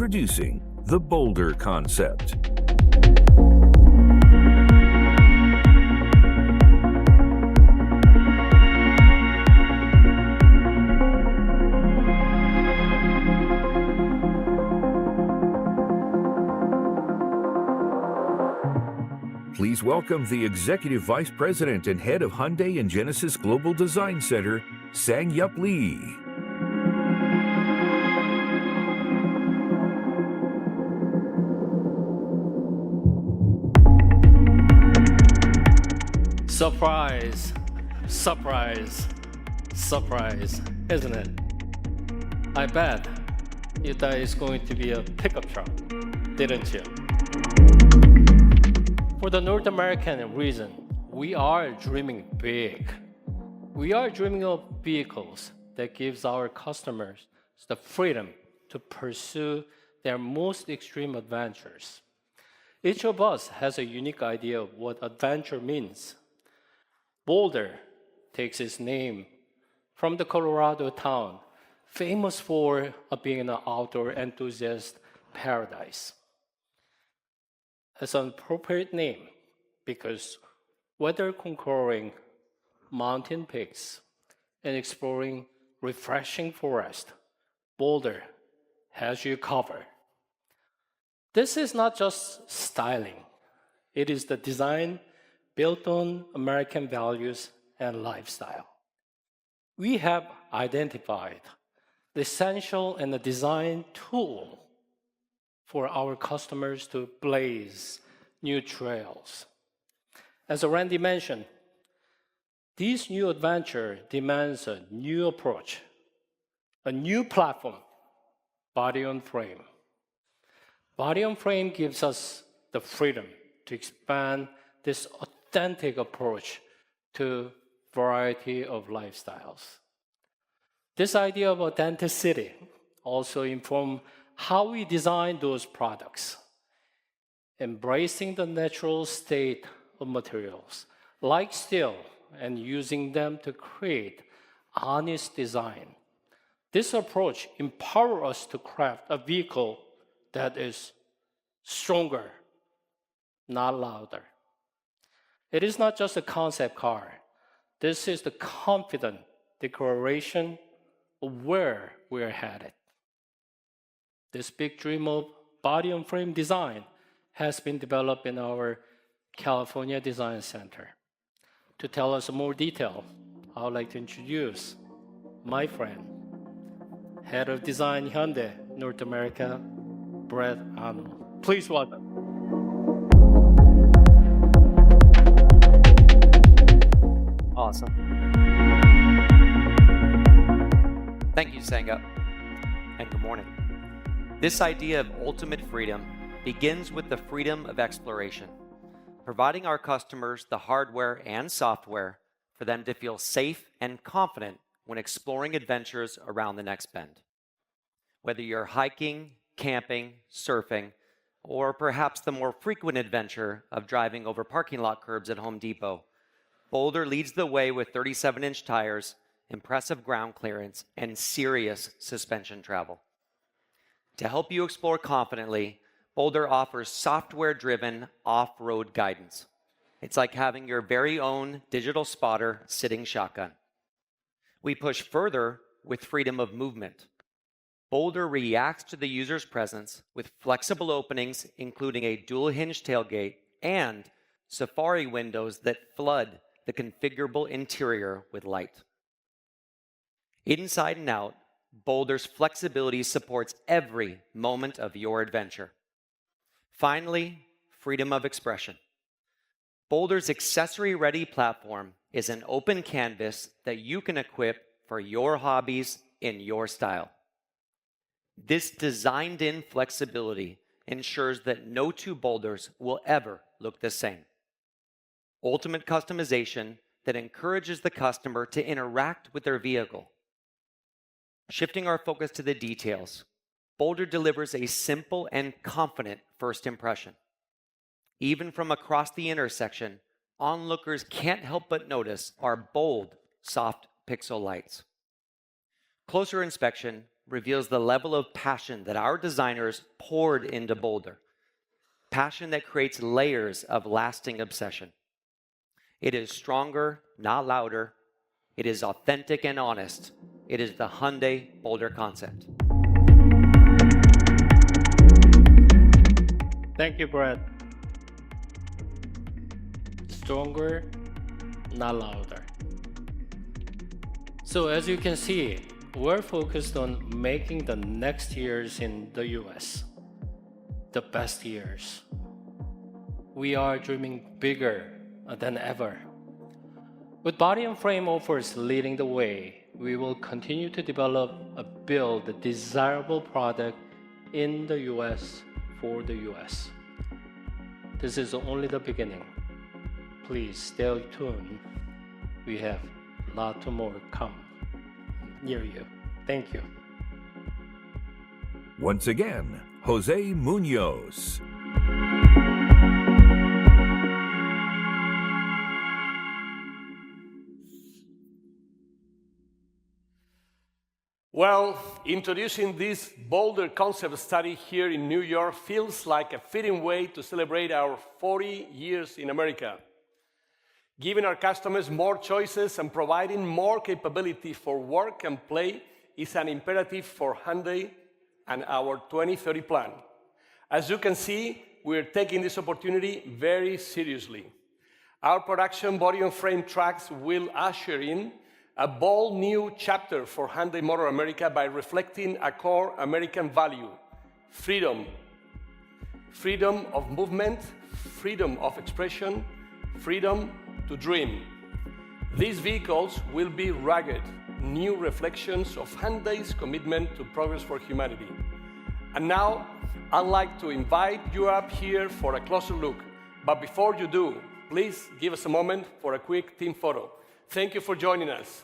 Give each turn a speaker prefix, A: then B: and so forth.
A: Introducing the Boulder Concept. Please welcome the Executive Vice President and Head of Hyundai and Genesis Global Design Center, Sang-Yup Lee.
B: Surprise, surprise, surprise, isn't it? I bet you thought it's going to be a pickup truck, didn't you? For the North American reason, we are dreaming big. We are dreaming of vehicles that gives our customers the freedom to pursue their most extreme adventures. Each of us has a unique idea of what adventure means. Boulder takes its name from the Colorado town, famous for being an outdoor enthusiast paradise. It's an appropriate name because whether conquering mountain peaks and exploring refreshing forest, Boulder has you covered. This is not just styling. It is the design built on American values and lifestyle. We have identified the essential and the design tool for our customers to blaze new trails. As Randy mentioned, this new adventure demands a new approach, a new platform, body on frame. Body on frame gives us the freedom to expand this authentic approach to variety of lifestyles. This idea of authenticity also informs how we design those products, embracing the natural state of materials, like steel, and using them to create honest design. This approach empowers us to craft a vehicle that is stronger, not louder. It is not just a concept car. This is the confident declaration of where we're headed. This big dream of body-on-frame design has been developed in our California Design Center. To tell us more detail, I would like to introduce my friend, Head of Design Hyundai North America, Brazenly. Please welcome.
C: Awesome. Thank you, Sang-Yup, and good morning. This idea of ultimate freedom begins with the freedom of exploration, providing our customers the hardware and software for them to feel safe and confident when exploring adventures around the next bend. Whether you're hiking, camping, surfing, or perhaps the more frequent adventure of driving over parking lot curbs at Home Depot, Boulder leads the way with 37-inch tires, impressive ground clearance, and serious suspension travel. To help you explore confidently, Boulder offers software-driven off-road guidance. It's like having your very own digital spotter sitting shotgun. We push further with freedom of movement. Boulder reacts to the user's presence with flexible openings, including a dual-hinge tailgate and safari windows that flood the configurable interior with light. Inside and out, Boulder's flexibility supports every moment of your adventure. Finally, freedom of expression. Boulder's accessory-ready platform is an open canvas that you can equip for your hobbies in your style. This designed-in flexibility ensures that no two Boulders will ever look the same. Ultimate customization that encourages the customer to interact with their vehicle. Shifting our focus to the details, Boulder delivers a simple and confident first impression. Even from across the intersection, onlookers can't help but notice our bold, soft pixel lights. Closer inspection reveals the level of passion that our designers poured into Boulder. Passion that creates layers of lasting obsession. It is stronger, not louder. It is authentic and honest. It is the Hyundai Boulder Concept.
B: Thank you, Brad. Stronger, not louder. So as you can see, we're focused on making the next years in the US the best years. We are dreaming bigger than ever. With body and frame offers leading the way, we will continue to develop and build a desirable product in the US for the US. This is only the beginning. Please stay tuned. We have a lot more come near you. Thank you.
A: Once again, Jose Munoz.
D: Well, introducing this Boulder Concept study here in New York feels like a fitting way to celebrate our 40 years in America. Giving our customers more choices and providing more capability for work and play is an imperative for Hyundai and our 2030 plan. As you can see, we're taking this opportunity very seriously. Our production body and frame tracks will usher in a bold new chapter for Hyundai Motor America by reflecting a core American value: freedom. Freedom of movement, freedom of expression, freedom to dream. These vehicles will be rugged, new reflections of Hyundai's commitment to progress for humanity. And now, I'd like to invite you up here for a closer look. But before you do, please give us a moment for a quick team photo. Thank you for joining us.